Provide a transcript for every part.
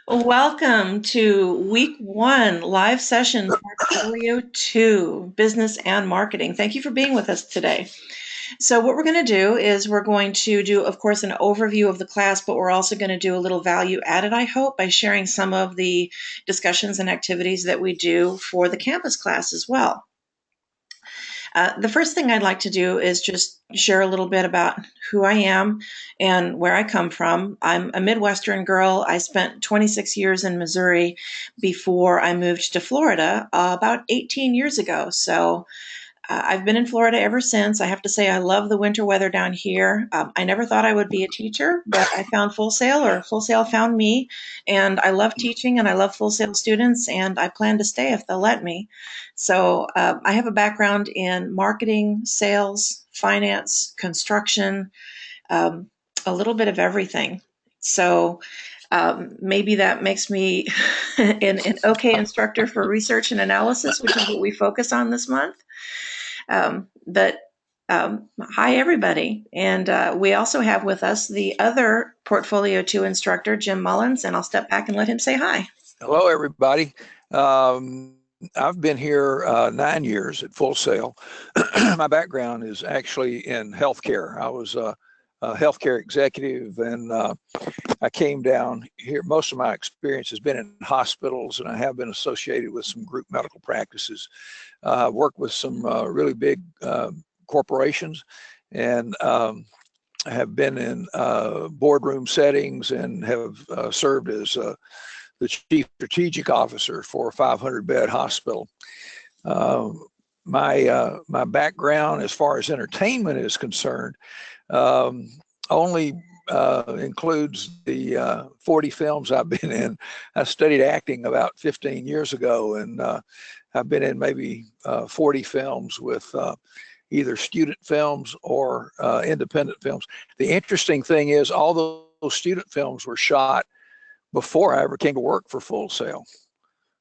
Welcome to week one, live session portfolio two, business and marketing. Thank you for being with us today. So what we're going to do is we're going to do, of course, an overview of the class, but we're also going to do a little value added, I hope, by sharing some of the discussions and activities that we do for the campus class as well. The first thing I'd like to do is just share a little bit about who I am and where I come from. I'm a Midwestern girl. I spent 26 years in Missouri before I moved to Florida about 18 years ago. So I've been in Florida ever since. I have to say, I love the winter weather down here. I never thought I would be a teacher, but I found Full Sail, or Full Sail found me. And I love teaching and I love Full Sail students, and I plan to stay if they'll let me. So I have a background in marketing, sales, finance, construction, um, a little bit of everything. So maybe that makes me an okay instructor for research and analysis, which is what we focus on this month. But hi, everybody. And we also have with us the other Portfolio 2 instructor, Jim Mullins, and I'll step back and let him say hi. Hello, everybody. I've been here 9 years at Full Sail. My background is actually in healthcare. I was a healthcare executive, and I came down here. Most of my experience has been in hospitals, and I have been associated with some group medical practices. I've worked with some really big corporations, and have been in boardroom settings and have served as the chief strategic officer for a 500-bed hospital. My background as far as entertainment is concerned only includes the 40 films I've been in. I studied acting about 15 years ago, and I've been in maybe 40 films with either student films or independent films. The interesting thing is all those student films were shot before I ever came to work for Full Sail.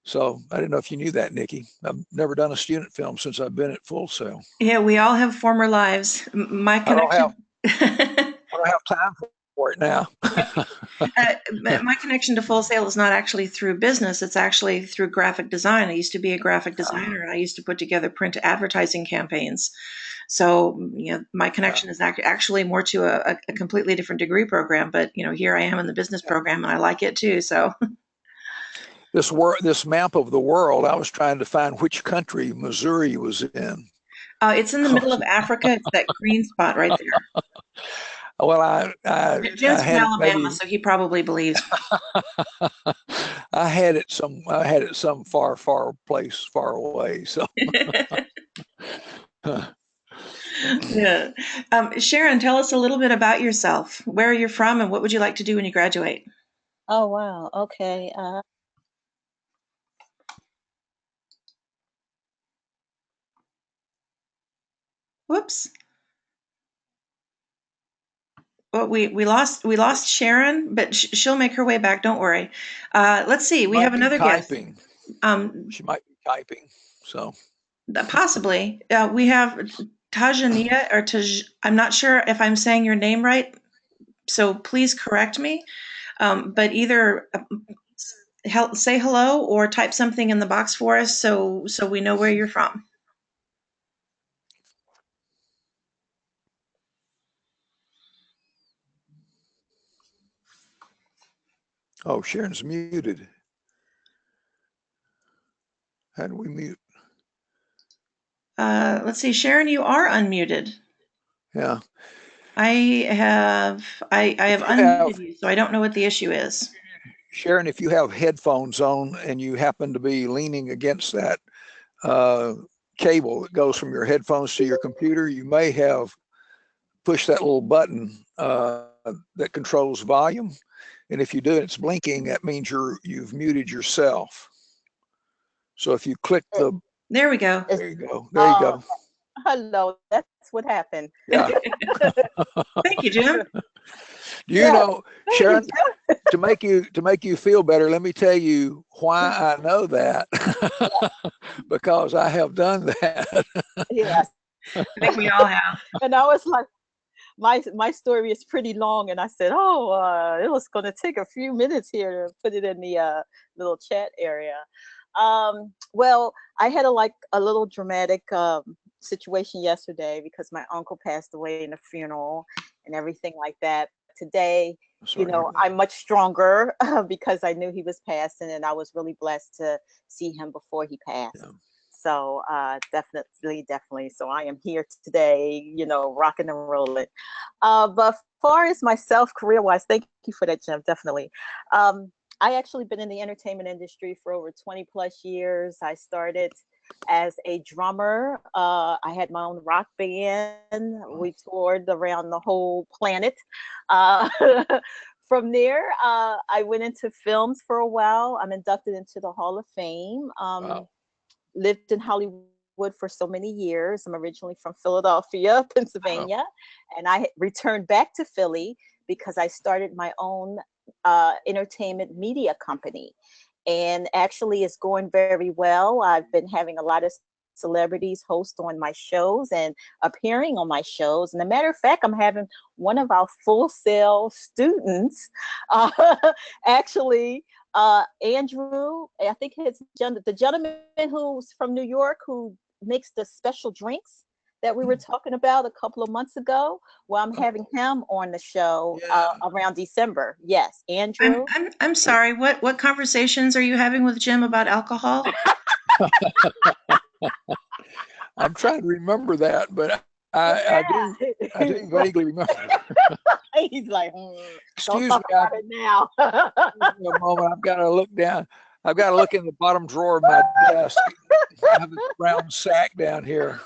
So I didn't know if you knew that, Nikki. I've never done a student film since I've been at Full Sail. Yeah, we all have former lives. My connection. I don't have time for it now. My connection to Full Sail is not actually through business. It's actually through graphic design. I used to be a graphic designer, and I used to put together print advertising campaigns. So, my connection is actually more to a completely different degree program. But, here I am in the business program, and I like it too. So, this map of the world, I was trying to find which country Missouri was in. It's in the middle of Africa. It's that green spot right there. Well, Jim's from Alabama, so he probably believes. I had it some far place, far away. So. Yeah. Sharon, tell us a little bit about yourself. Where are you from, and what would you like to do when you graduate? Oh, wow. Okay. Whoops. Well, we lost Sharon, but she'll make her way back. Don't worry. Let's see. We have another guest. She might be typing. So possibly we have Tajania or I'm not sure if I'm saying your name right, so please correct me. But either say hello or type something in the box for us so we know where you're from. Oh, Sharon's muted. How do we mute? Let's see, Sharon, you are unmuted. Yeah. I have unmuted you, so I don't know what the issue is. Sharon, if you have headphones on and you happen to be leaning against that cable that goes from your headphones to your computer, you may have pushed that little button that controls volume. And if you do, it's blinking, that means you've muted yourself. So if you click there we go. There you go. There you go. Hello, that's what happened. Yeah. Thank you, Jim. Do you know, Sharon, to make you feel better, let me tell you why I know that. Because I have done that. Yes. I think we all have. And I was like, my story is pretty long, and I said, oh, it was going to take a few minutes here to put it in the little chat area. Well, I had a little dramatic situation yesterday because my uncle passed away in a funeral and everything like that. Today, Sorry to hear that. I'm much stronger because I knew he was passing, and I was really blessed to see him before he passed. Yeah. So definitely. So I am here today, rocking and rolling. But as far as myself, career-wise, thank you for that, Jim. Definitely. I actually been in the entertainment industry for over 20 plus years. I started as a drummer. I had my own rock band. We toured around the whole planet. Uh, from there, I went into films for a while. I'm inducted into the Hall of Fame. Wow. Lived in Hollywood for so many years. I'm originally from Philadelphia, Pennsylvania, and I returned back to Philly because I started my own entertainment media company. And actually, it's going very well. I've been having a lot of celebrities host on my shows and appearing on my shows. And a matter of fact, I'm having one of our Full Sail students uh, actually Andrew, I think it's the gentleman who's from New York who makes the special drinks that we were talking about a couple of months ago. Well, I'm having him on the show around December. Yes, Andrew. I'm sorry. What conversations are you having with Jim about alcohol? I'm trying to remember that, but I do vaguely remember. He's like, Excuse don't talk me, about it now. excuse me a moment. I've got to look down. I've got to look in the bottom drawer of my desk. I have a brown sack down here.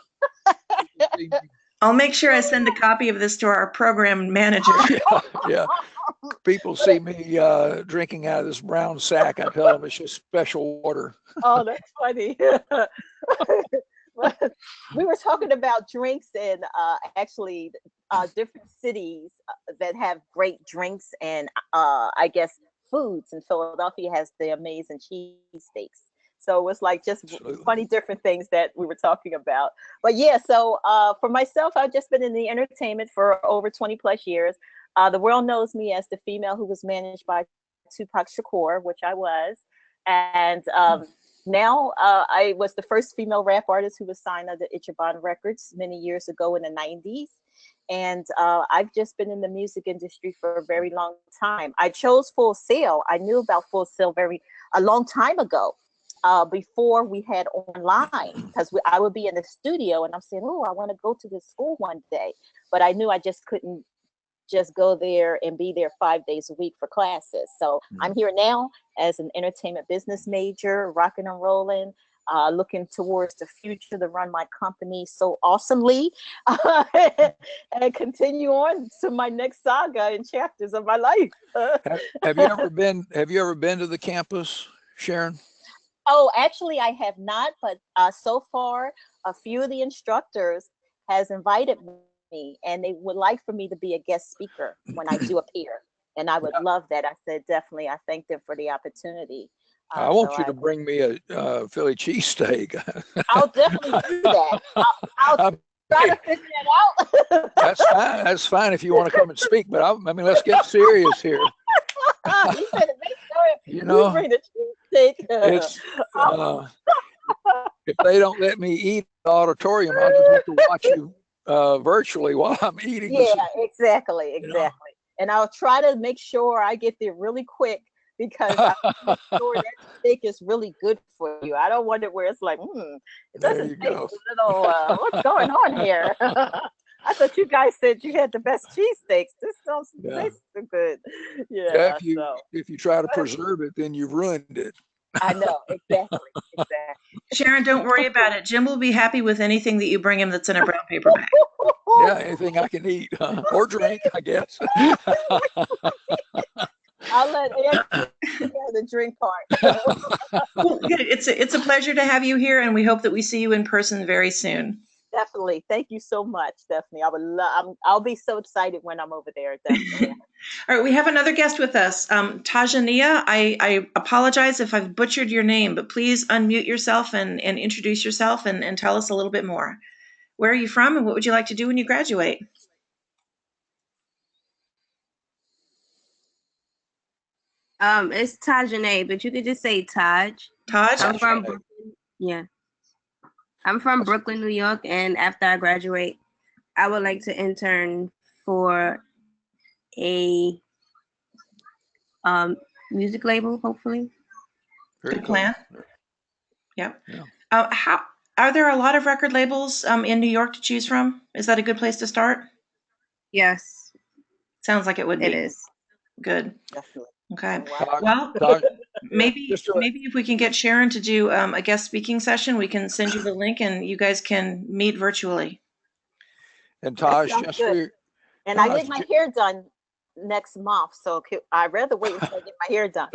I'll make sure I send a copy of this to our program manager. Yeah. People see me drinking out of this brown sack. I tell them it's just special water. Oh, that's funny. We were talking about drinks and actually different cities that have great drinks and I guess foods. And Philadelphia has the amazing cheesesteaks. So it was like just Absolutely. funny different things that we were talking about. But yeah, so for myself, I've just been in the entertainment for over 20 plus years. The world knows me as the female who was managed by Tupac Shakur, which I was. And now I was the first female rap artist who was signed under Ichiban Records many years ago in the 90s. And I've just been in the music industry for a very long time. I chose Full Sail. I knew about Full Sail a long time ago. Before we had online, because I would be in the studio and I'm saying, oh, I want to go to this school one day, but I knew I just couldn't just go there and be there 5 days a week for classes. So I'm here now as an entertainment business major, rocking and rolling, looking towards the future to run my company so awesomely and continue on to my next saga and chapters of my life. Have you ever been to the campus, Sharon? Oh, actually, I have not, but so far, a few of the instructors has invited me, and they would like for me to be a guest speaker when I do appear, and I would love that. I said definitely. I thank them for the opportunity. I want you to bring me a Philly cheesesteak. I'll definitely do that. I'll try to figure that out. That's fine. That's fine if you want to come and speak, but I mean, let's get serious here. You better make sure You know, you bring the cheesesteak. it's if they don't let me eat in the auditorium, I'll just have to watch you virtually while I'm eating. Yeah, exactly. You know? And I'll try to make sure I get there really quick because I make sure that steak is really good for you. I don't want it where it's like, it doesn't taste a little, what's going on here? I thought you guys said you had the best cheesesteaks. This sounds tastes so good. Yeah. If you try to preserve it, then you've ruined it. I know, exactly. Sharon, don't worry about it. Jim will be happy with anything that you bring him that's in a brown paper bag. Yeah, anything I can eat or drink, I guess. I'll let Andrew the drink part. Well, good. It's a pleasure to have you here, and we hope that we see you in person very soon. Definitely. Thank you so much. Definitely. I would love, I'll be so excited when I'm over there. Definitely. All right. We have another guest with us. Tajania, I apologize if I've butchered your name, but please unmute yourself and introduce yourself and tell us a little bit more. Where are you from and what would you like to do when you graduate? It's Tajane, but you could just say Taj. Taj? I'm from Brooklyn. Yeah. I'm from Brooklyn, New York, and after I graduate, I would like to intern for a music label, hopefully. Very Good cool. plan. Yep. Yeah. How are there a lot of record labels in New York to choose from? Is that a good place to start? Yes, Sounds like it would be. it is. Good. Definitely. Okay. Wow. Well, Taj, maybe just to- if we can get Sharon to do a guest speaking session, we can send you the link and you guys can meet virtually. and Taj, sounds just good. for your, And Taj, I get my hair done next month, so I'd rather wait until I get my hair done.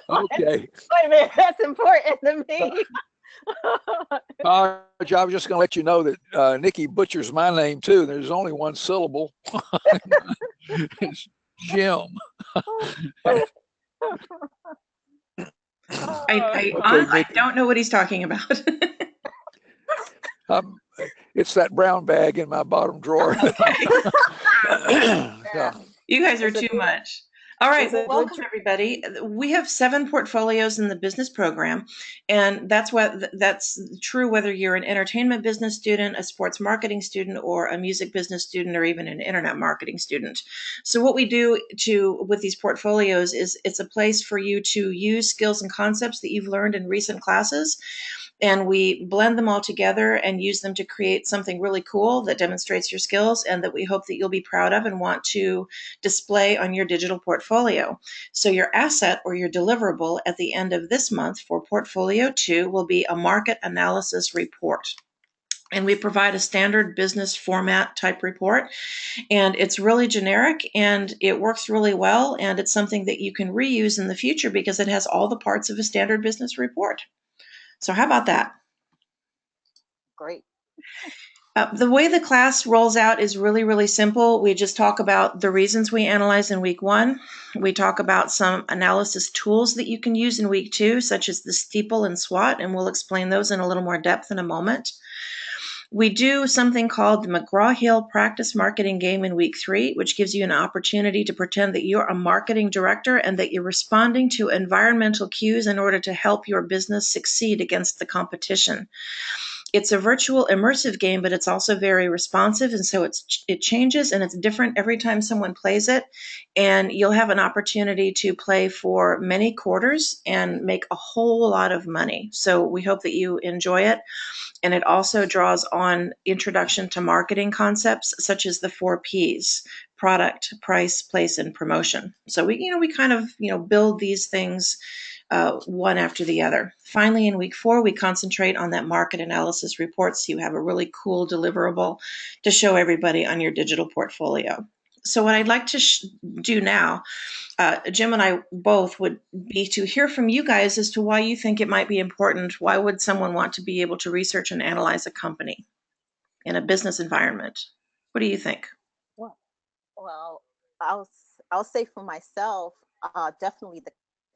okay. Wait a minute, that's important to me. Taj, I was just going to let you know that Nikki butchers my name too. There's only one syllable. It's Jim. I Okay, honestly Nikki. don't know what he's talking about. It's that brown bag in my bottom drawer. Yeah. You guys are It's a too good- much. All right, it's a well, good welcome tr- everybody. We have 7 portfolios in the business program, and that's true whether you're an entertainment business student, a sports marketing student, or a music business student, or even an internet marketing student. So what we do with these portfolios is it's a place for you to use skills and concepts that you've learned in recent classes, and we blend them all together and use them to create something really cool that demonstrates your skills and that we hope that you'll be proud of and want to display on your digital portfolio. So your asset or your deliverable at the end of this month for Portfolio 2 will be a market analysis report. And we provide a standard business format type report, and it's really generic and it works really well, and it's something that you can reuse in the future because it has all the parts of a standard business report. So how about that? Great. The way the class rolls out is really, really simple. We just talk about the reasons we analyze in week 1. We talk about some analysis tools that you can use in week 2, such as the steeple and SWOT, and we'll explain those in a little more depth in a moment. We do something called the McGraw-Hill practice marketing game in week 3, which gives you an opportunity to pretend that you're a marketing director and that you're responding to environmental cues in order to help your business succeed against the competition. It's a virtual immersive game, but it's also very responsive, and so it changes and it's different every time someone plays it. And you'll have an opportunity to play for many quarters and make a whole lot of money. So we hope that you enjoy it. And it also draws on introduction to marketing concepts such as the 4 Ps: product, price, place, and promotion. So we kind of build these things one after the other. Finally, in week 4, we concentrate on that market analysis report, so you have a really cool deliverable to show everybody on your digital portfolio. So what I'd like to do now, Jim and I both, would be to hear from you guys as to why you think it might be important. Why would someone want to be able to research and analyze a company in a business environment? What do you think? Well, I'll say for myself, definitely the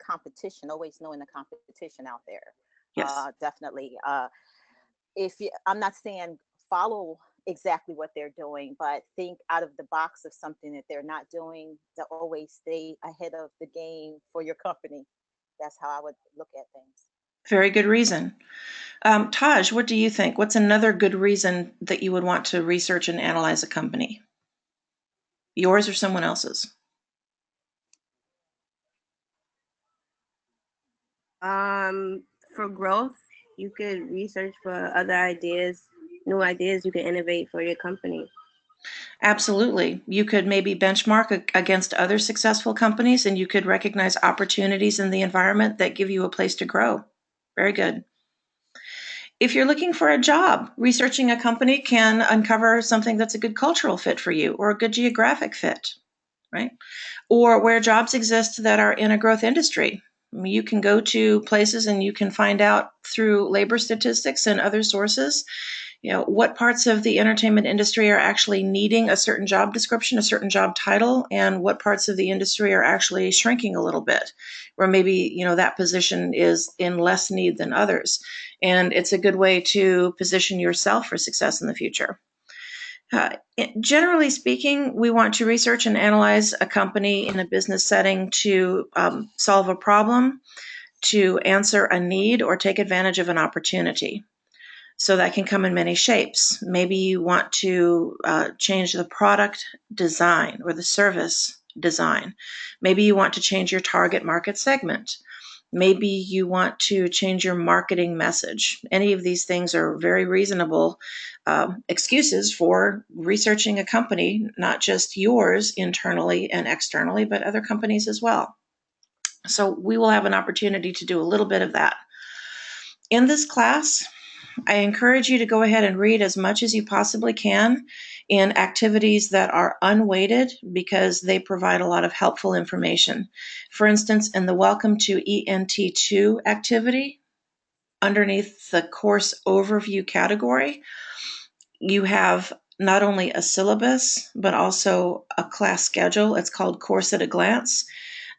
competition. Always knowing the competition out there. Yes. Definitely. I'm not saying follow exactly what they're doing, but think out of the box of something that they're not doing, to always stay ahead of the game for your company. That's how I would look at things. Very good reason. Taj, what do you think? What's another good reason that you would want to research and analyze a company? Yours or someone else's? For growth, you could research for other ideas, new ideas you can innovate for your company. Absolutely. You could maybe benchmark against other successful companies, and you could recognize opportunities in the environment that give you a place to grow. Very good. If you're looking for a job, researching a company can uncover something that's a good cultural fit for you or a good geographic fit, right? Or where jobs exist that are in a growth industry. I mean, you can go to places and you can find out through labor statistics and other sources, what parts of the entertainment industry are actually needing a certain job description, a certain job title, and what parts of the industry are actually shrinking a little bit, where maybe, that position is in less need than others. And it's a good way to position yourself for success in the future. Generally speaking, we want to research and analyze a company in a business setting to solve a problem, to answer a need, or take advantage of an opportunity. So that can come in many shapes. Maybe you want to change the product design or the service design. Maybe you want to change your target market segment. Maybe you want to change your marketing message. Any of these things are very reasonable excuses for researching a company, not just yours internally and externally, but other companies as well. So we will have an opportunity to do a little bit of that. In this class, I encourage you to go ahead and read as much as you possibly can in activities that are unweighted because they provide a lot of helpful information. For instance, in the Welcome to ENT2 activity, underneath the course overview category, you have not only a syllabus, but also a class schedule. It's called Course at a Glance,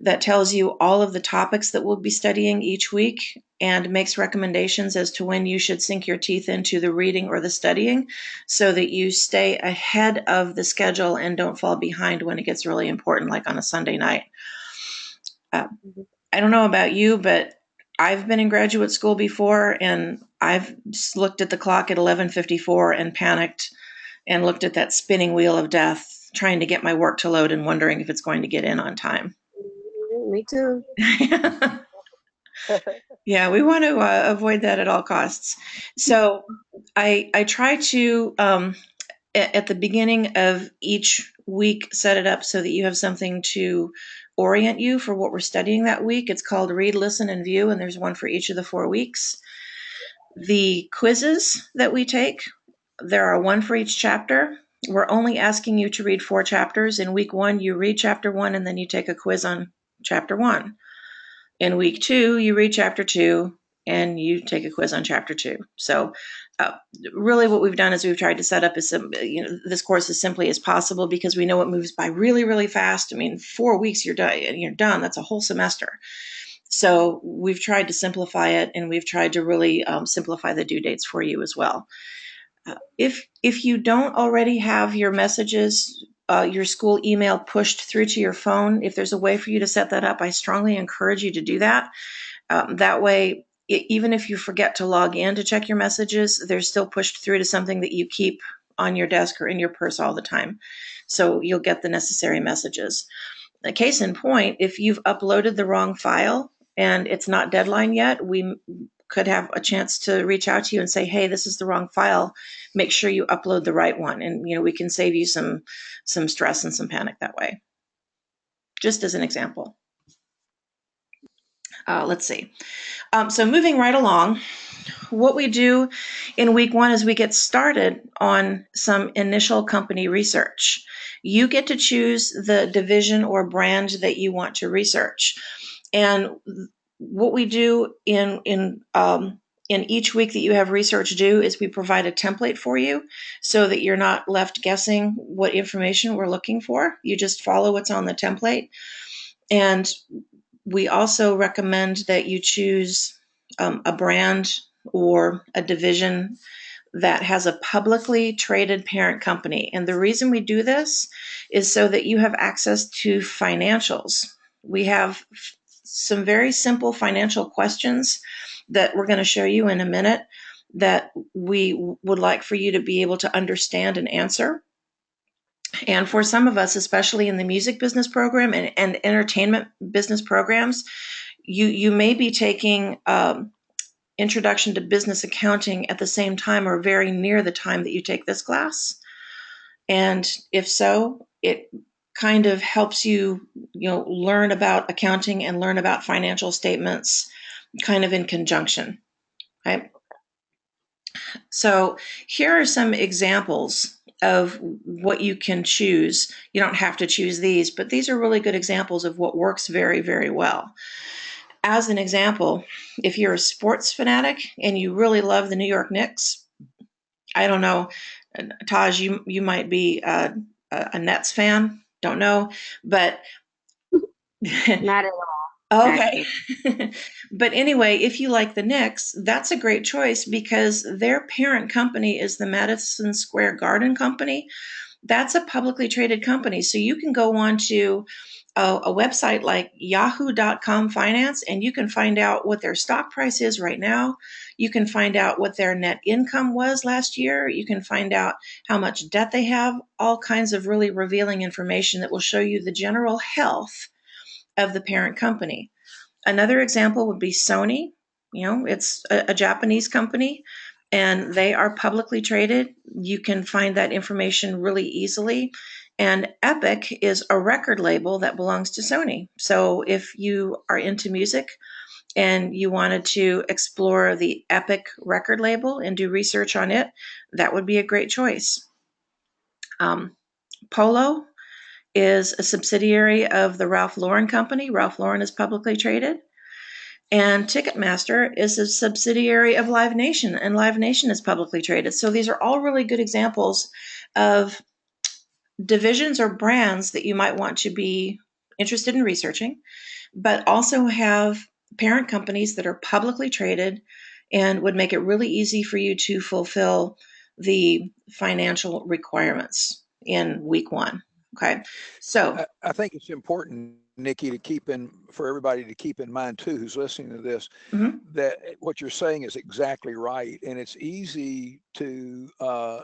that tells you all of the topics that we'll be studying each week and makes recommendations as to when you should sink your teeth into the reading or the studying so that you stay ahead of the schedule and don't fall behind when it gets really important, like on a Sunday night. I don't know about you, but I've been in graduate school before, and I've looked at the clock at 11:54 and panicked and looked at that spinning wheel of death, trying to get my work to load and wondering if it's going to get in on time. Me too. Yeah, we want to avoid that at all costs. So I try to, at the beginning of each week, set it up so that you have something to orient you for what we're studying that week. It's called Read, Listen, and View, and there's one for each of the 4 weeks. The quizzes that we take, there are one for each chapter. We're only asking you to read 4 chapters. In week 1, you read chapter 1, and then you take a quiz on chapter 1. In week 2, you read chapter 2 and you take a quiz on chapter 2. So really what we've done is we've tried to set up this course as simply as possible because we know it moves by really, really fast. I mean, 4 weeks, you're done. That's a whole semester. So we've tried to simplify it, and we've tried to really simplify the due dates for you as well. If you don't already have your messages, your school email pushed through to your phone, if there's a way for you to set that up, I strongly encourage you to do that. That way, even if you forget to log in to check your messages, they're still pushed through to something that you keep on your desk or in your purse all the time. So you'll get the necessary messages. A case in point, if you've uploaded the wrong file and it's not deadline yet, we could have a chance to reach out to you and say, hey, this is the wrong file. Make sure you upload the right one. And, we can save you some stress and some panic that way. Just as an example. Let's see. So moving right along, what we do in week 1 is we get started on some initial company research. You get to choose the division or brand that you want to research. And what we do in each week that you have research due is we provide a template for you so that you're not left guessing what information we're looking for. You just follow what's on the template. And we also recommend that you choose a brand or a division that has a publicly traded parent company. And the reason we do this is so that you have access to financials. We have some very simple financial questions that we're going to show you in a minute that we would like for you to be able to understand and answer. And for some of us, especially in the music business program and entertainment business programs, you may be taking Introduction to Business Accounting at the same time or very near the time that you take this class. And if so, it kind of helps you, learn about accounting and learn about financial statements kind of in conjunction, right? So here are some examples of what you can choose. You don't have to choose these, but these are really good examples of what works very, very well. As an example, if you're a sports fanatic and you really love the New York Knicks, I don't know, Taj, you might be a Nets fan, don't know, but Not at all. Okay. But anyway, if you like the Knicks, that's a great choice because their parent company is the Madison Square Garden Company. That's a publicly traded company. So you can go on to a website like yahoo.com finance and you can find out what their stock price is right now. You can find out what their net income was last year. You can find out how much debt they have, all kinds of really revealing information that will show you the general health of the parent company. Another example would be Sony. You know, it's a Japanese company and they are publicly traded. You can find that information really easily. And Epic is a record label that belongs to Sony. So if you are into music and you wanted to explore the Epic record label and do research on it, that would be a great choice. Polo is a subsidiary of the Ralph Lauren Company. Ralph Lauren is publicly traded. And Ticketmaster is a subsidiary of Live Nation, and Live Nation is publicly traded. So these are all really good examples of divisions or brands that you might want to be interested in researching, but also have parent companies that are publicly traded and would make it really easy for you to fulfill the financial requirements in week one. Okay. So I think it's important, Nikki, for everybody to keep in mind too, who's listening to this, that what you're saying is exactly right. And it's easy to,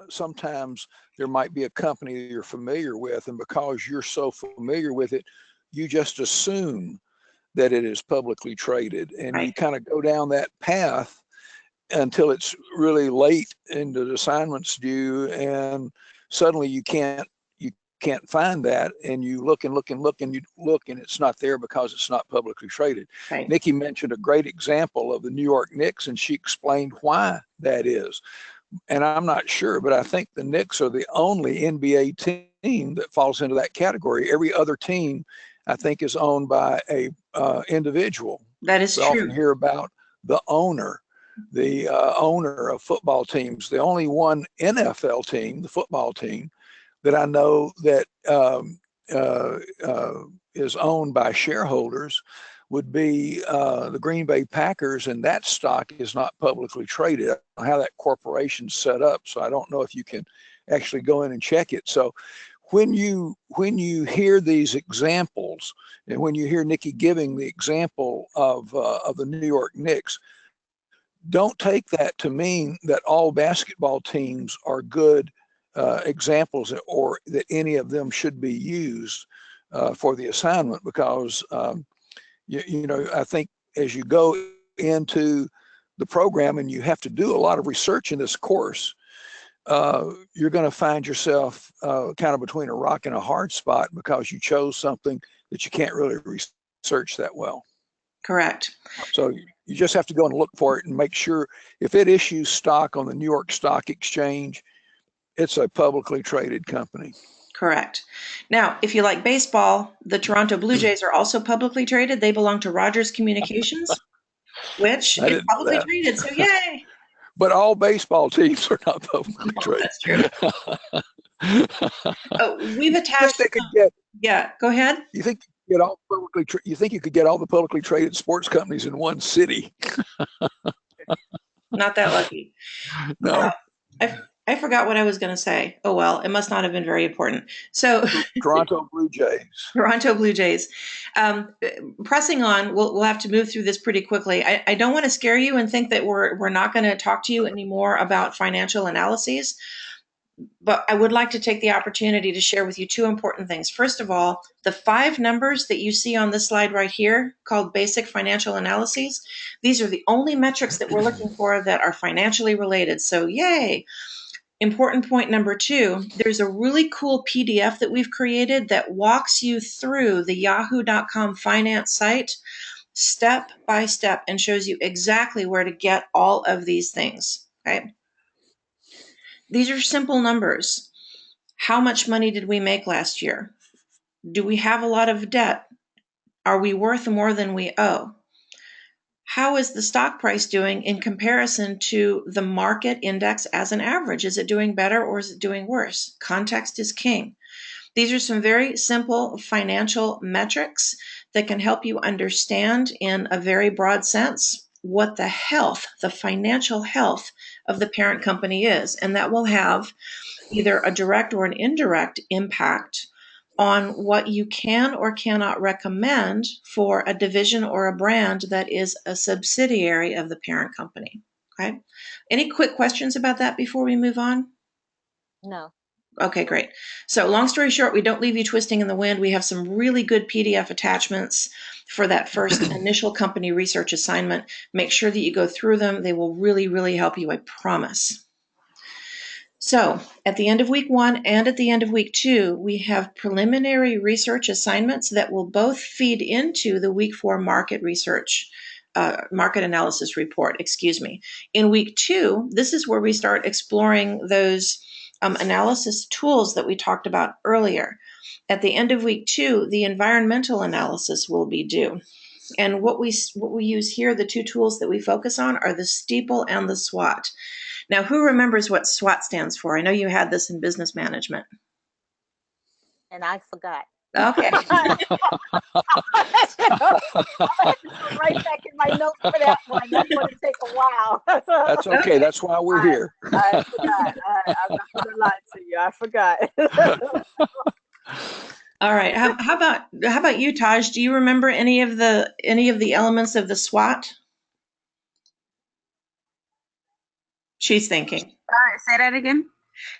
sometimes there might be a company that you're familiar with, and because you're so familiar with it, you just assume that it is publicly traded. And right. you kind of go down that path until it's really late into the assignment's due, and suddenly you can't find that, and you look and look and look and you look and it's not there because it's not publicly traded. Right. Nikki mentioned a great example of the New York Knicks, and she explained why that is. And I'm not sure, but I think the Knicks are the only NBA team that falls into that category. Every other team, I think, is owned by a individual. That is we true. often hear about the owner of football teams. The only one NFL team, the football team, that I know that is owned by shareholders would be the Green Bay Packers, and that stock is not publicly traded. I don't know how that corporation's set up, so I don't know if you can actually go in and check it. So when you hear these examples, and when you hear Nikki giving the example of the New York Knicks, don't take that to mean that all basketball teams are good examples, or that any of them should be used for the assignment, because I think as you go into the program and you have to do a lot of research in this course, you're going to find yourself kind of between a rock and a hard spot because you chose something that you can't really research that well. Correct. So you just have to go and look for it and make sure if it issues stock on the New York Stock Exchange, it's a publicly traded company. Correct. Now, if you like baseball, the Toronto Blue Jays are also publicly traded. They belong to Rogers Communications, which is publicly traded. So yay! But all baseball teams are not publicly traded. That's true. We've attached. Yeah, go ahead. You think you could get all the publicly traded sports companies in one city? Not that lucky. No. I forgot what I was going to say. Oh, well, it must not have been very important. So Toronto Blue Jays. Toronto Blue Jays. Pressing on, we'll have to move through this pretty quickly. I don't want to scare you and think that we're not going to talk to you anymore about financial analyses, but I would like to take the opportunity to share with you two important things. First of all, the 5 numbers that you see on this slide right here called basic financial analyses, these are the only metrics that we're looking for that are financially related. So yay! Important point number 2, there's a really cool PDF that we've created that walks you through the yahoo.com finance site step by step and shows you exactly where to get all of these things. Okay. These are simple numbers. How much money did we make last year? Do we have a lot of debt? Are we worth more than we owe? How is the stock price doing in comparison to the market index as an average? Is it doing better or is it doing worse? Context is king. These are some very simple financial metrics that can help you understand in a very broad sense what the financial health of the parent company is. And that will have either a direct or an indirect impact on what you can or cannot recommend for a division or a brand that is a subsidiary of the parent company. Okay. Any quick questions about that before we move on? No. Okay, great. So long story short, we don't leave you twisting in the wind. We have some really good PDF attachments for that first initial company research assignment. Make sure that you go through them. They will really, really help you, I promise. So at the end of week 1 and at the end of week 2, we have preliminary research assignments that will both feed into the week 4 market research, market analysis report, excuse me. In week 2, this is where we start exploring those analysis tools that we talked about earlier. At the end of week 2, the environmental analysis will be due. And what we use here, the two tools that we focus on are the Steeple and the SWOT. Now, who remembers what SWOT stands for? I know you had this in business management. And I forgot. Okay. I had to go right back in my notes for that one. That's going to take a while. That's okay. That's why we're here. I forgot. I'm not going to lie to you. I forgot. All right. How about you, Taj? Do you remember any of the elements of the SWOT? She's thinking. Say that again.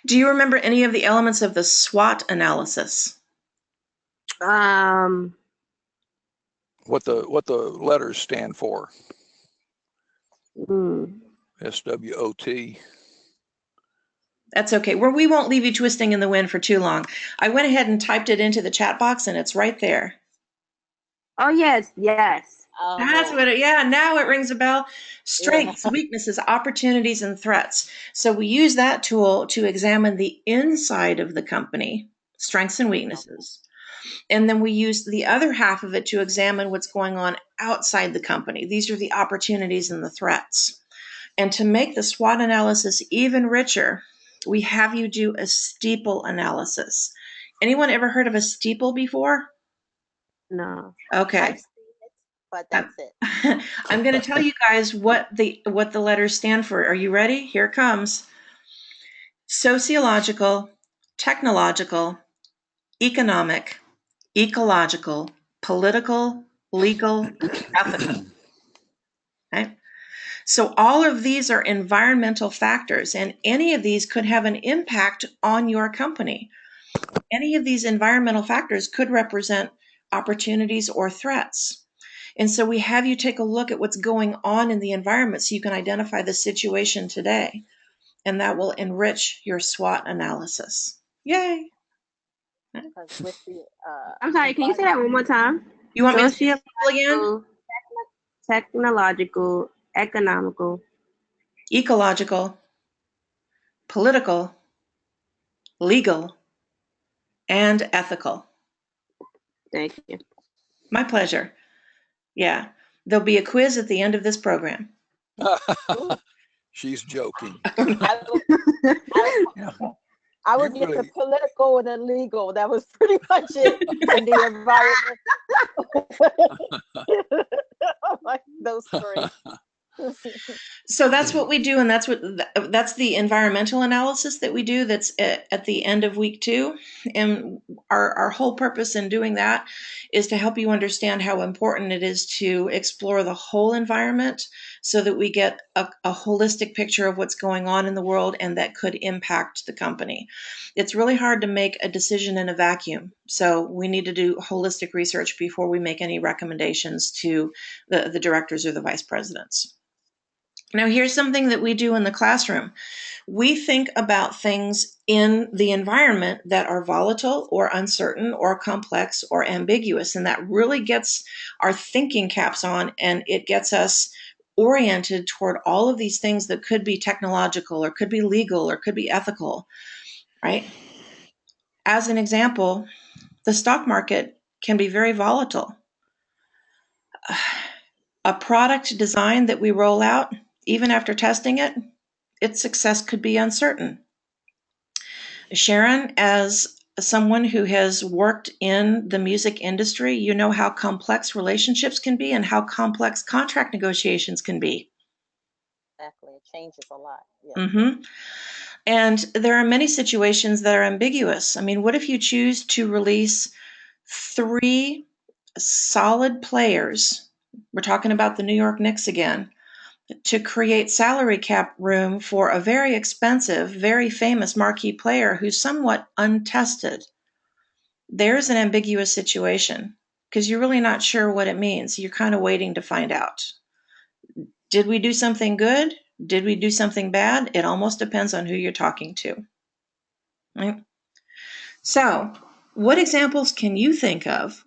Do you remember any of the elements of the SWOT analysis? What the letters stand for? Mm. SWOT. That's okay. We won't leave you twisting in the wind for too long. I went ahead and typed it into the chat box, and it's right there. Oh, yes. That's what now it rings a bell. Strengths, weaknesses, opportunities, and threats. So we use that tool to examine the inside of the company, strengths and weaknesses. And then we use the other half of it to examine what's going on outside the company. These are the opportunities and the threats. And to make the SWOT analysis even richer, we have you do a Steeple analysis. Anyone ever heard of a Steeple before? No. Okay. I've seen it, but that's it. I'm going to tell you guys what the letters stand for. Are you ready? Here it comes. Sociological, technological, economic, ecological, political, legal, ethical. Okay? So all of these are environmental factors, and any of these could have an impact on your company. Any of these environmental factors could represent opportunities or threats. And so we have you take a look at what's going on in the environment so you can identify the situation today. And that will enrich your SWOT analysis. Yay. With the, I'm sorry, can you say that one more time? You want me to say it again? Technological, economical, Ecological, political, legal, and ethical. Thank you. My pleasure. Yeah. There'll be a quiz at the end of this program. She's joking. I would get the political and the legal. That was pretty much it. And the environment. Like those three. So that's what we do, and that's the environmental analysis that we do. That's at the end of week 2, and our whole purpose in doing that is to help you understand how important it is to explore the whole environment, so that we get a holistic picture of what's going on in the world and that could impact the company. It's really hard to make a decision in a vacuum, so we need to do holistic research before we make any recommendations to the directors or the vice presidents. Now, here's something that we do in the classroom. We think about things in the environment that are volatile or uncertain or complex or ambiguous, and that really gets our thinking caps on, and it gets us oriented toward all of these things that could be technological or could be legal or could be ethical, right? As an example, the stock market can be very volatile. A product design that we roll out, even after testing it, its success could be uncertain. Sharon, as someone who has worked in the music industry, you know how complex relationships can be and how complex contract negotiations can be. Exactly. It changes a lot. Yeah. Mm-hmm. And there are many situations that are ambiguous. I mean, what if you choose to release 3 solid players? We're talking about the New York Knicks again, to create salary cap room for a very expensive, very famous marquee player who's somewhat untested. There's an ambiguous situation because you're really not sure what it means. You're kind of waiting to find out. Did we do something good? Did we do something bad? It almost depends on who you're talking to. Right? So, what examples can you think of?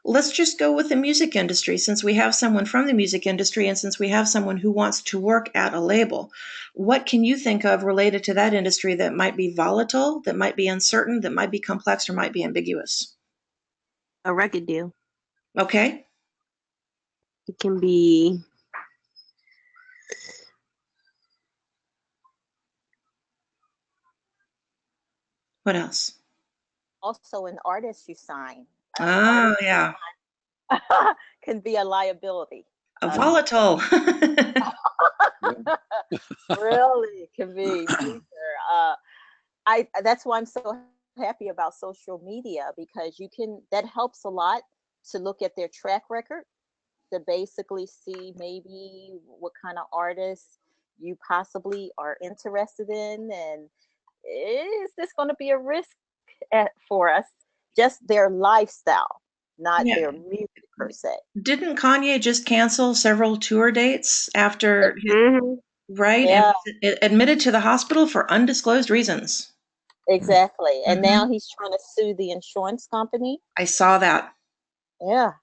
Let's just go with the music industry, since we have someone from the music industry and since we have someone who wants to work at a label. What can you think of related to that industry that might be volatile, that might be uncertain, that might be complex, or might be ambiguous? A record deal. Okay. It can be What else? Also, an artist you sign, Oh, yeah. can be a liability. A volatile. Really can be major. I That's why I'm so happy about social media, because that helps a lot to look at their track record, to basically see maybe what kind of artists you possibly are interested in, and is this going to be a risk for us? Just their lifestyle, not Yeah. their music per se. Didn't Kanye just cancel several tour dates after his, Mhm. right? Yeah, And admitted to the hospital for undisclosed reasons. exactly. And now Mhm. he's trying to sue the insurance company. I saw that. Yeah.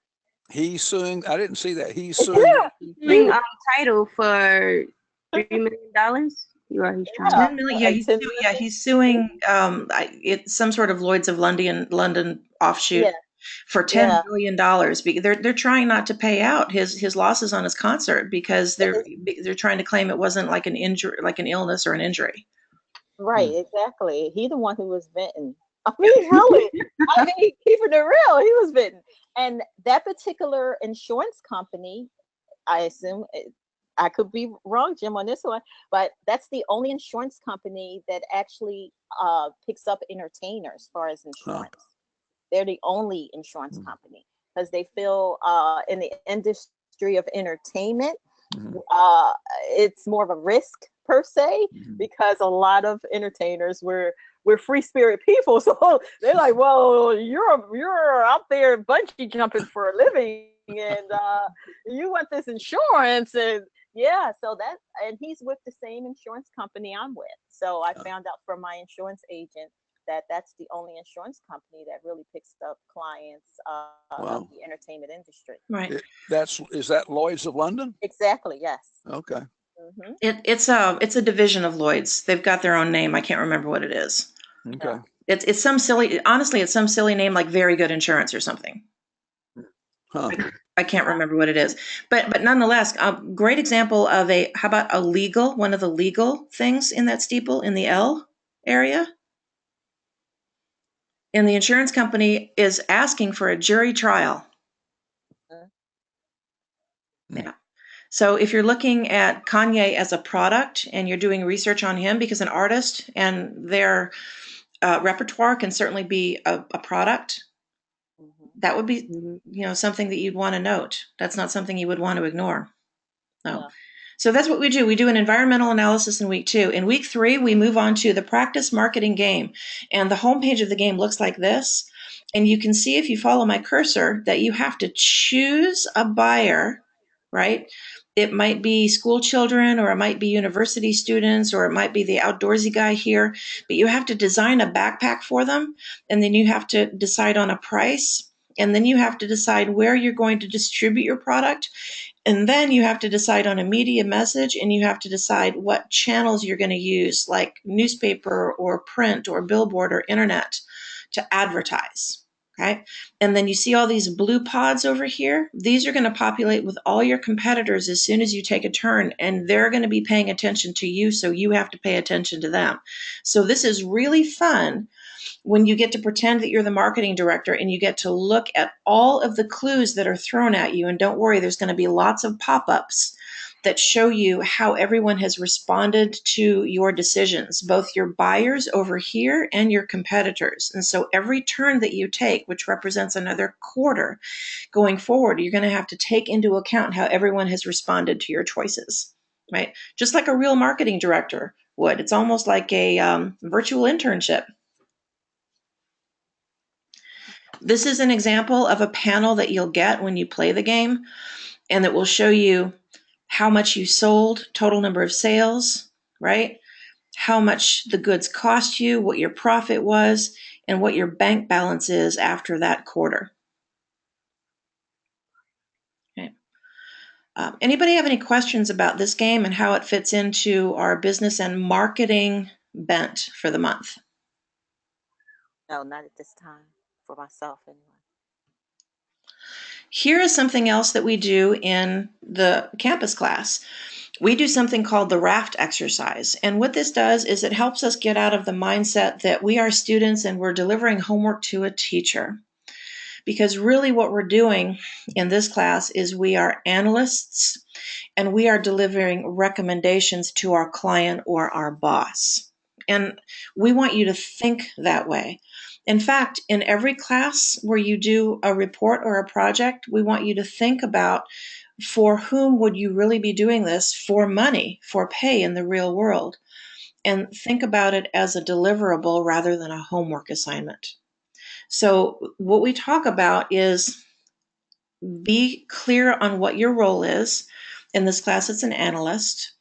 He's suing. I didn't see that. He's suing. Yeah. Doing title for $3 million. He's trying. 10 million. Yeah, Like 10 million. he's suing it's some sort of Lloyd's of London offshoot Yeah. for $10 Yeah. million. They're trying not to pay out his losses on his concert because they're trying to claim it wasn't like an injury, like an illness or an injury. Right, exactly. He the one who was venting. I mean, really. I mean, keeping it real, he was venting. And that particular insurance company, I assume, I could be wrong, Jim, on this one, but that's the only insurance company that actually picks up entertainers as far as insurance. They're the only insurance company because they feel in the industry of entertainment, it's more of a risk per se, because a lot of entertainers we're free spirit people, so they're like, well, you're out there bungee jumping for a living, and you want this insurance, and yeah, so that, and he's with the same insurance company I'm with. So I found out from my insurance agent that that's the only insurance company that really picks up clients of the entertainment industry. Right. Is that Lloyd's of London? Exactly. Yes. Okay. Mm-hmm. It's a division of Lloyd's. They've got their own name. I can't remember what it is. Okay. It's some silly, honestly, it's some silly name like Very Good Insurance or something. Huh. I can't remember what it is, but nonetheless, a great example of how about one of the legal things in that steeple in the L area? And the insurance company is asking for a jury trial. Yeah. So if you're looking at Kanye as a product and you're doing research on him, because an artist and their repertoire can certainly be a product, that would be, something that you'd want to note. That's not something you would want to ignore. No. Yeah. So that's what we do. We do an environmental analysis in week 2. In week 3, we move on to the practice marketing game. And the homepage of the game looks like this. And you can see, if you follow my cursor, that you have to choose a buyer, right? It might be school children, or it might be university students, or it might be the outdoorsy guy here. But you have to design a backpack for them. And then you have to decide on a price. And then you have to decide where you're going to distribute your product. And then you have to decide on a media message, and you have to decide what channels you're going to use, like newspaper or print or billboard or internet, to advertise. Okay. And then you see all these blue pods over here. These are going to populate with all your competitors as soon as you take a turn, and they're going to be paying attention to you. So you have to pay attention to them. So this is really fun when you get to pretend that you're the marketing director and you get to look at all of the clues that are thrown at you. And don't worry, there's going to be lots of pop-ups that show you how everyone has responded to your decisions, both your buyers over here and your competitors. And so every turn that you take, which represents another quarter going forward, you're going to have to take into account how everyone has responded to your choices, right? Just like a real marketing director would. It's almost like a virtual internship. This is an example of a panel that you'll get when you play the game, and that will show you how much you sold, total number of sales, right? How much the goods cost you, what your profit was, and what your bank balance is after that quarter. Okay. Anybody have any questions about this game and how it fits into our business and marketing bent for the month? No, not at this time for myself anyway. Here is something else that we do in the campus class. We do something called the raft exercise. And what this does is it helps us get out of the mindset that we are students and we're delivering homework to a teacher. Because really what we're doing in this class is we are analysts and we are delivering recommendations to our client or our boss. And we want you to think that way. In fact, in every class where you do a report or a project, we want you to think about, for whom would you really be doing this? For money, for pay in the real world. And think about it as a deliverable rather than a homework assignment. So what we talk about is be clear on what your role is. In this class, it's an analyst.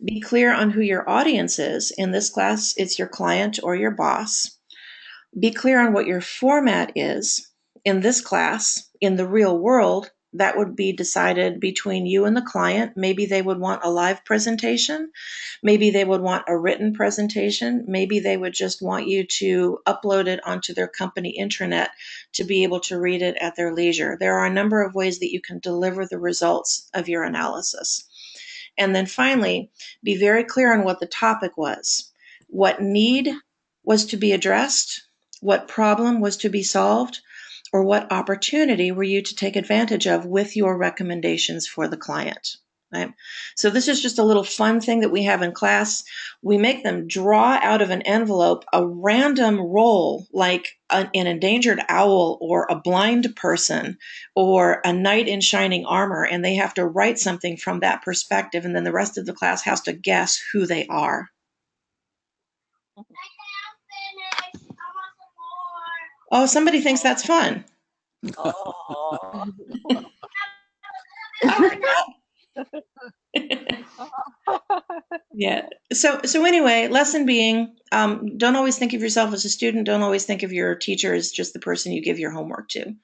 Be clear on who your audience is. In this class, it's your client or your boss. Be clear on what your format is. In this class, in the real world, that would be decided between you and the client. Maybe they would want a live presentation. Maybe they would want a written presentation. Maybe they would just want you to upload it onto their company intranet to be able to read it at their leisure. There are a number of ways that you can deliver the results of your analysis. And then finally, be very clear on what the topic was. What need was to be addressed, what problem was to be solved, or what opportunity were you to take advantage of with your recommendations for the client. Right? So this is just a little fun thing that we have in class. We make them draw out of an envelope a random role, like an endangered owl or a blind person or a knight in shining armor, and they have to write something from that perspective, and then the rest of the class has to guess who they are. Oh, somebody thinks that's fun. Oh. Yeah. So anyway, lesson being, don't always think of yourself as a student. Don't always think of your teacher as just the person you give your homework to.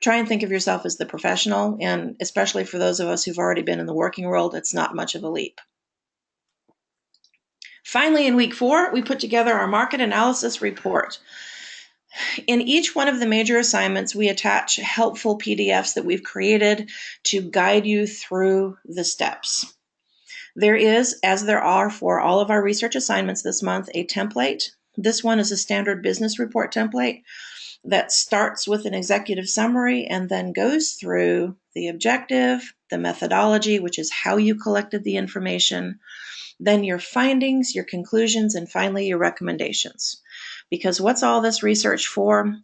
Try and think of yourself as the professional, and especially for those of us who've already been in the working world, it's not much of a leap. Finally, in week 4, we put together our market analysis report. In each one of the major assignments, we attach helpful PDFs that we've created to guide you through the steps. There is, as there are for all of our research assignments this month, a template. This one is a standard business report template that starts with an executive summary and then goes through the objective, the methodology, which is how you collected the information, then your findings, your conclusions, and finally your recommendations. Because what's all this research for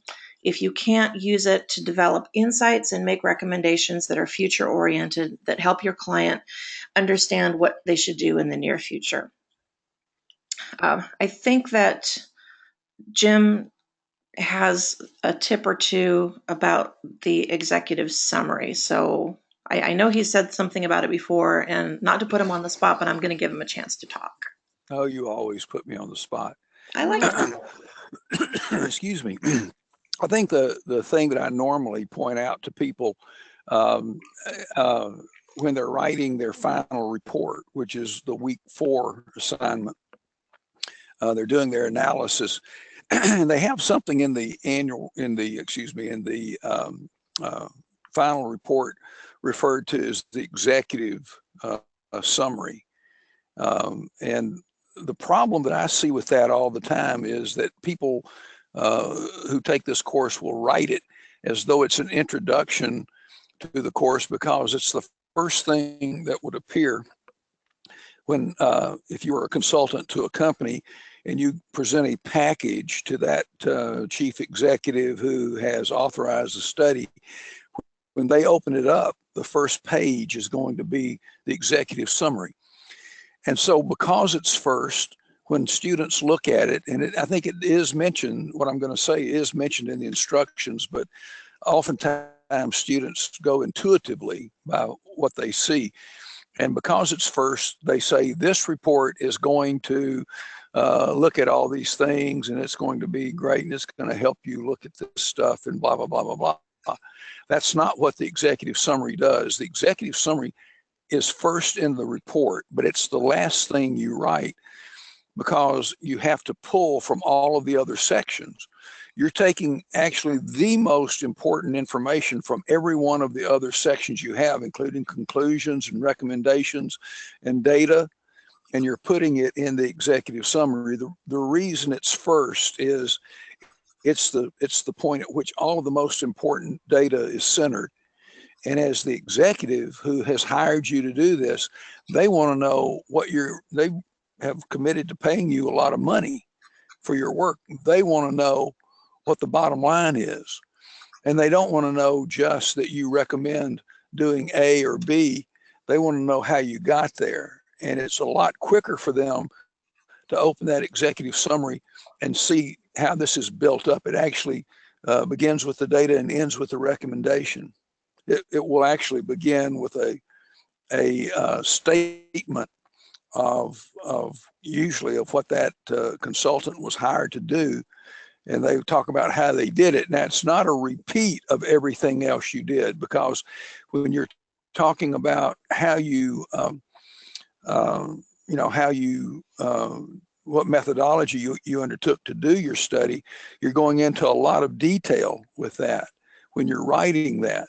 if you can't use it to develop insights and make recommendations that are future-oriented, that help your client understand what they should do in the near future? I think that Jim has a tip or two about the executive summary. So I know he said something about it before, and not to put him on the spot, but I'm going to give him a chance to talk. Oh, you always put me on the spot. I like it. Excuse me. I think the thing that I normally point out to people when they're writing their final report, which is the week 4 assignment, they're doing their analysis, and they have something in the final report referred to as the executive summary. And the problem that I see with that all the time is that people who take this course will write it as though it's an introduction to the course, because it's the first thing that would appear when, if you were a consultant to a company and you present a package to that chief executive who has authorized the study. When they open it up, the first page is going to be the executive summary. And so because it's first, when students look at it, and I think it is mentioned, what I'm going to say is mentioned in the instructions, but oftentimes students go intuitively by what they see. And because it's first, they say this report is going to look at all these things, and it's going to be great, and it's going to help you look at this stuff, and blah, blah, blah, blah, blah. That's not what the executive summary does. The executive summary is first in the report, but it's the last thing you write, because you have to pull from all of the other sections. You're taking actually the most important information from every one of the other sections you have, including conclusions and recommendations and data, and you're putting it in the executive summary. The reason it's first is it's the point at which all of the most important data is centered. And as the executive who has hired you to do this, they want to know what they have committed to paying you a lot of money for your work. They want to know what the bottom line is. And they don't want to know just that you recommend doing A or B. They want to know how you got there. And it's a lot quicker for them to open that executive summary and see how this is built up. It actually begins with the data and ends with the recommendation. It will actually begin with a statement of usually of what that consultant was hired to do, and they talk about how they did it. Now, it's not a repeat of everything else you did, because when you're talking about how you what methodology you undertook to do your study, you're going into a lot of detail with that. When you're writing that,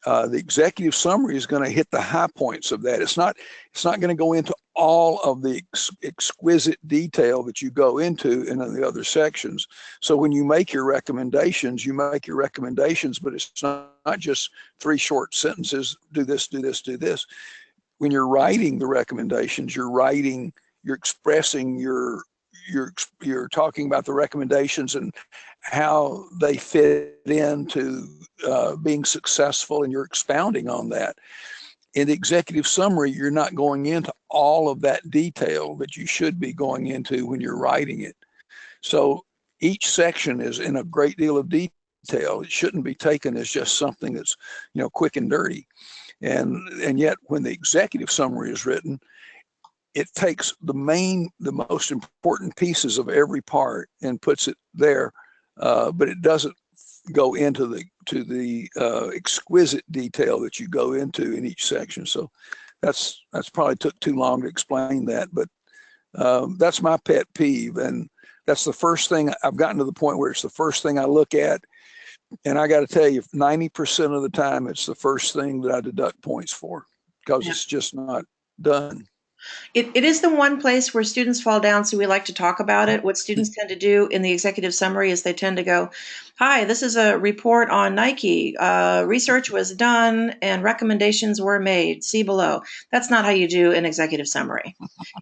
the executive summary is going to hit the high points of that. It's not going to go into all of the exquisite detail that you go into in the other sections. So when you make your recommendations, but it's not just 3 short sentences, do this, do this, do this. When you're writing the recommendations, you're expressing you're talking about the recommendations and how they fit into being successful, and you're expounding on that. In the executive summary, you're not going into all of that detail that you should be going into when you're writing it. So each section is in a great deal of detail. It shouldn't be taken as just something that's, quick and dirty. And yet when the executive summary is written, it takes the most important pieces of every part and puts it there, but it doesn't go into the exquisite detail that you go into in each section. So that's probably took too long to explain that, but that's my pet peeve, and that's the first thing. I've gotten to the point where it's the first thing I look at, and I got to tell you, 90% of the time it's the first thing that I deduct points for, because it's just not done. It is the one place where students fall down, so we like to talk about it. What students tend to do in the executive summary is they tend to go, hi, this is a report on Nike. Research was done and recommendations were made. See below. That's not how you do an executive summary.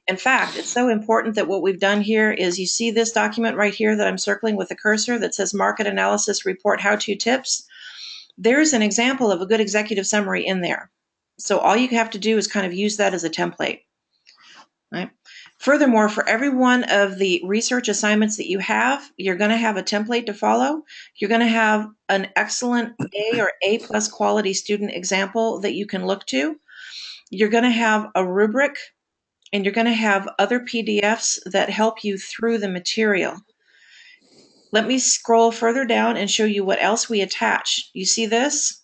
In fact, it's so important that what we've done here is, you see this document right here that I'm circling with a cursor that says Market Analysis Report How-To Tips. There's an example of a good executive summary in there. So all you have to do is kind of use that as a template. Right. Furthermore, for every one of the research assignments that you have, you're going to have a template to follow. You're going to have an excellent A or A+ quality student example that you can look to. You're going to have a rubric, and you're going to have other PDFs that help you through the material. Let me scroll further down and show you what else we attach. You see this?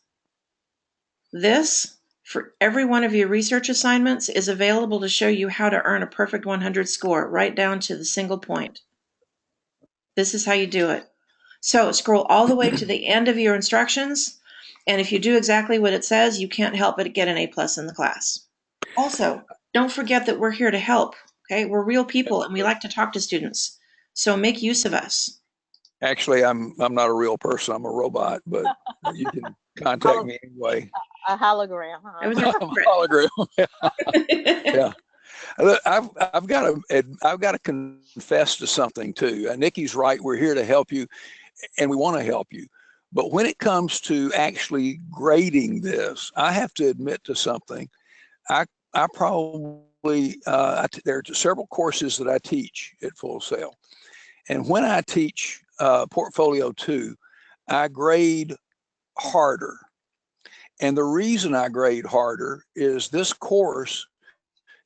This, for every one of your research assignments, is available to show you how to earn a perfect 100 score, right down to the single point. This is how you do it. So scroll all the way to the end of your instructions, and if you do exactly what it says, you can't help but get an A+ in the class. Also, don't forget that we're here to help. Okay, we're real people, and we like to talk to students. So make use of us. Actually, I'm not a real person. I'm a robot, but you can contact me anyway. A hologram, huh? It was a I'm a hologram. Yeah. Look, I've got to confess to something too. Nikki's right. We're here to help you, and we want to help you. But when it comes to actually grading this, I have to admit to something. I probably there are several courses that I teach at Full Sail, and when I teach Portfolio 2, I grade harder. And the reason I grade harder is this course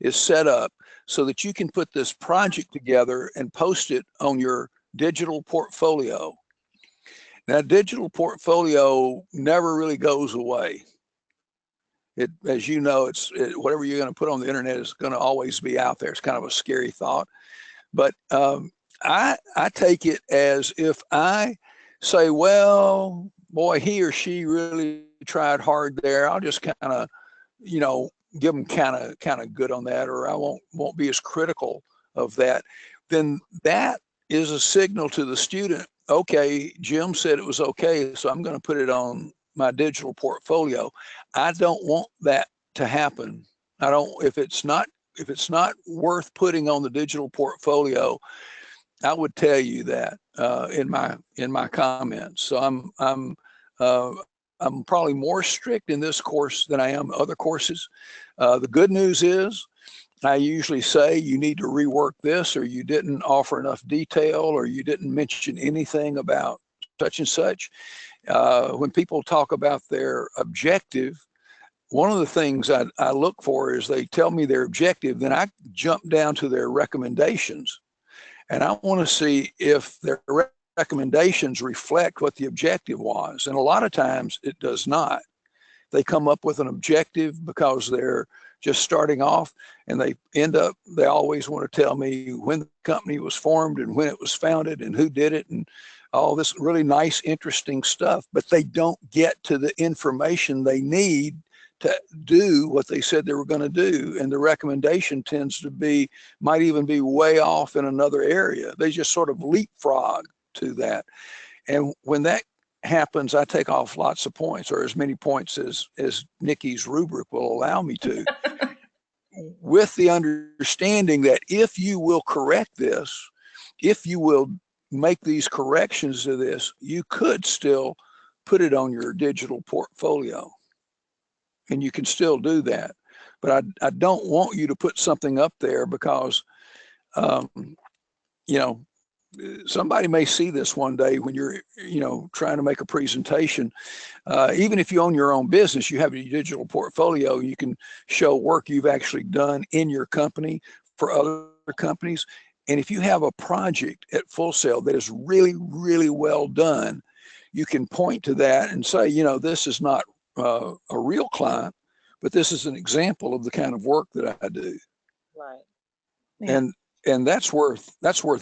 is set up so that you can put this project together and post it on your digital portfolio. Now, digital portfolio never really goes away. As you know, whatever you're going to put on the internet is going to always be out there. It's kind of a scary thought, but I take it as if I say, well, boy, he or she really tried hard there. I'll just kind of, give them kind of good on that, or I won't be as critical of that. Then that is a signal to the student. Okay, Jim said it was okay, so I'm going to put it on my digital portfolio. I don't want that to happen. I don't. If it's not worth putting on the digital portfolio, I would tell you that in my comments. So I'm probably more strict in this course than I am other courses. The good news is I usually say you need to rework this, or you didn't offer enough detail, or you didn't mention anything about such and such. When people talk about their objective, one of the things I look for is they tell me their objective, then I jump down to their recommendations. And I want to see if their recommendations reflect what the objective was. And a lot of times it does not. They come up with an objective because they're just starting off, and they always want to tell me when the company was formed and when it was founded and who did it and all this really nice, interesting stuff, but they don't get to the information they need to do what they said they were going to do. And the recommendation might even be way off in another area. They just sort of leapfrog to that. And when that happens, I take off lots of points, or as many points as Nikki's rubric will allow me to, with the understanding that if you will correct this, if you will make these corrections to this, you could still put it on your digital portfolio. And you can still do that. But I don't want you to put something up there because, somebody may see this one day when you're, trying to make a presentation. Even if you own your own business, you have a digital portfolio, you can show work you've actually done in your company for other companies. And if you have a project at Full Sail that is really, really well done, you can point to that and say, this is not a real client, but this is an example of the kind of work that I do. Right. Yeah. And that's worth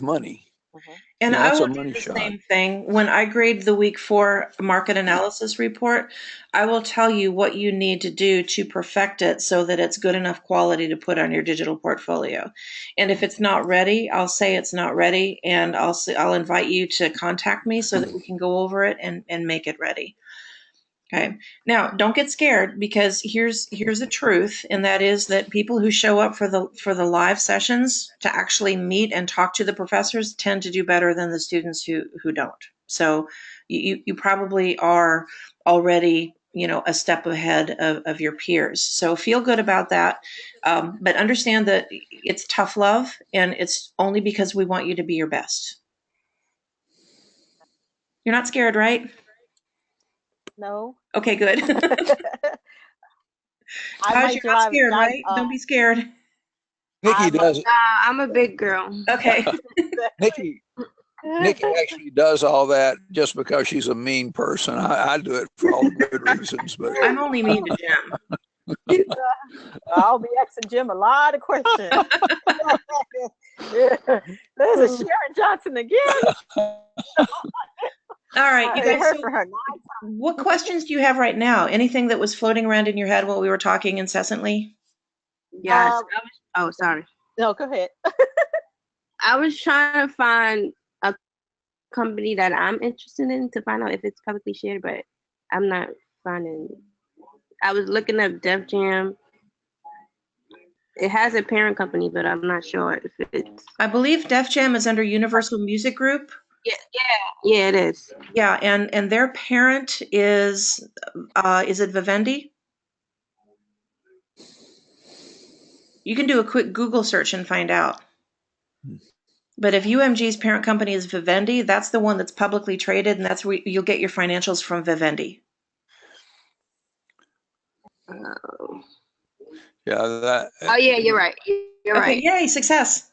money. Mm-hmm. And I that's a will do money the shot. same thing. When I grade the week 4 market analysis report, I will tell you what you need to do to perfect it so that it's good enough quality to put on your digital portfolio. And if it's not ready, I'll say it's not ready, and I'll invite you to contact me so that we can go over it and make it ready. Okay. Now, don't get scared, because here's the truth, and that is that people who show up for the live sessions to actually meet and talk to the professors tend to do better than the students who don't. So you probably are already a step ahead of your peers. So feel good about that, but understand that it's tough love, and it's only because we want you to be your best. You're not scared, right? No. Okay, good. I You're might not drive. scared, right? Don't be scared. Nikki does. I'm a big girl. Okay. Nikki actually does all that just because she's a mean person. I do it for all the good reasons, but I'm only mean to Jim. I'll be asking Jim a lot of questions. There's a Sharon Johnson again. All right, you guys. For her. What questions do you have right now? Anything that was floating around in your head while we were talking incessantly? Yes. Sorry. No, go ahead. I was trying to find a company that I'm interested in to find out if it's publicly shared, but I'm not finding. I was looking up Def Jam. It has a parent company, but I'm not sure if it's. I believe Def Jam is under Universal Music Group. Yeah, it is. Yeah, and their parent is it Vivendi? You can do a quick Google search and find out. But if UMG's parent company is Vivendi, that's the one that's publicly traded, and that's where you'll get your financials from Vivendi. Yeah, that. Oh yeah, you're right. You're Okay, right. yay, success.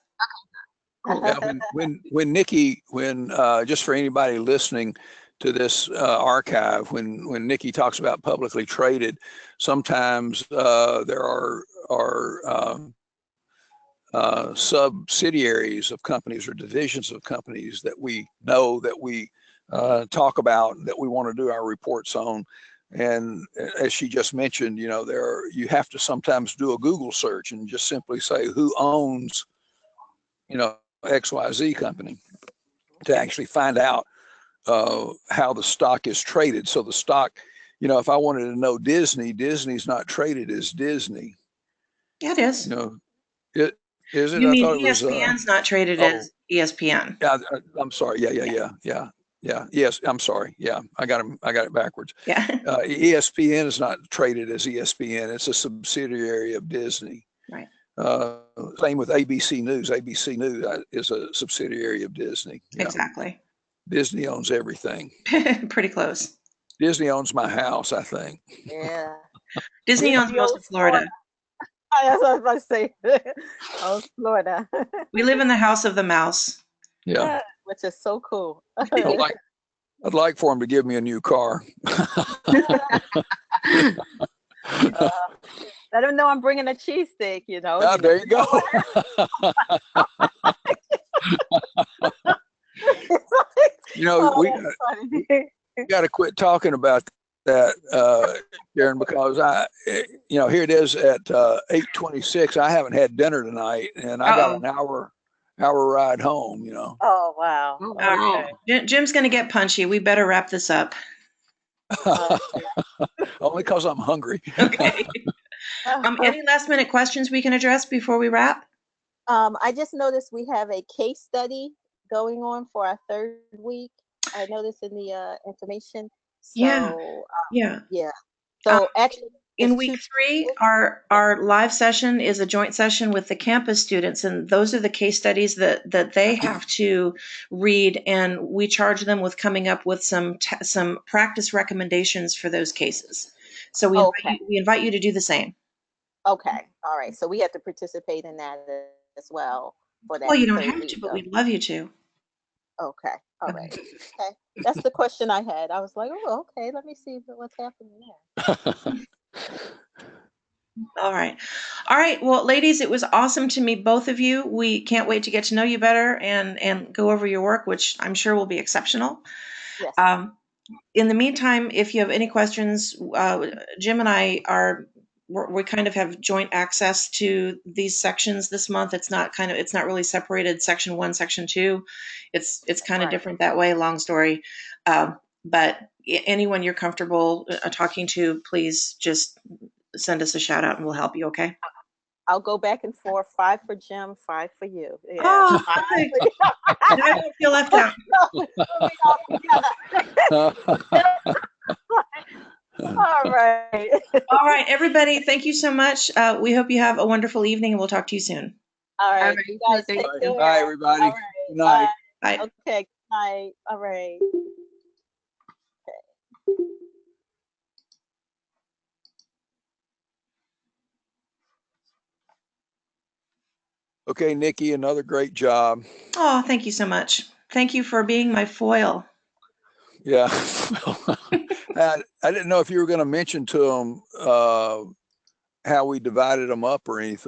Yeah, when Nikki, just for anybody listening to this archive, when Nikki talks about publicly traded, sometimes there are subsidiaries of companies or divisions of companies that we know, that we talk about, that we want to do our reports on. And as she just mentioned, you have to sometimes do a Google search and just simply say who owns, XYZ company, to actually find out how the stock is traded. So the stock, if I wanted to know Disney's not traded as Disney. Yeah, it is. It is it? You I mean thought it was. ESPN's not traded as ESPN? Yeah, I'm sorry. Yeah. Yes, I'm sorry. Yeah, I got it backwards. Yeah. ESPN is not traded as ESPN. It's a subsidiary of Disney. Right. Same with ABC News. ABC News is a subsidiary of Disney. Yeah. Exactly. Disney owns everything. Pretty close. Disney owns my house, I think. Yeah. Disney owns most of Florida. That's what I was about to say. Oh, Florida. We live in the house of the mouse. Yeah. Which is so cool. I'd like for him to give me a new car. Let him know I'm bringing a cheesesteak, There you go. We got to quit talking about that, Karen, because here it is at 8:26. I haven't had dinner tonight, and I got an hour ride home. Oh wow! Okay. Jim's gonna get punchy. We better wrap this up. Only because I'm hungry. Okay. Any last minute questions we can address before we wrap? I just noticed we have a case study going on for our third week. I noticed in the information. So, yeah. So actually, in week 3, our live session is a joint session with the campus students, and those are the case studies that they have to read, and we charge them with coming up with some practice recommendations for those cases. So we invite you to do the same. Okay. All right. So we have to participate in that as well for that. Well, you don't have to, but we'd love you to. Okay. All right. Okay. That's the question I had. I was like, oh, okay. Let me see what's happening there. All right. Well, ladies, it was awesome to meet both of you. We can't wait to get to know you better and go over your work, which I'm sure will be exceptional. Yes. In the meantime, if you have any questions, Jim and I we kind of have joint access to these sections this month. It's not really separated section 1, section 2. It's kind of different that way. Long story. But anyone you're comfortable talking to, please just send us a shout out and we'll help you. Okay. I'll go back and forth. 5 for Jim, 5 for you. Yeah. Oh, I don't feel left out. All right. All right, everybody. Thank you so much. We hope you have a wonderful evening, and we'll talk to you soon. All right. You guys take care. Bye, everybody. All right. Good night. Bye. Okay. Good night. All right. Okay, Nikki, another great job. Oh, thank you so much. Thank you for being my foil. Yeah. I didn't know if you were going to mention to them how we divided them up or anything.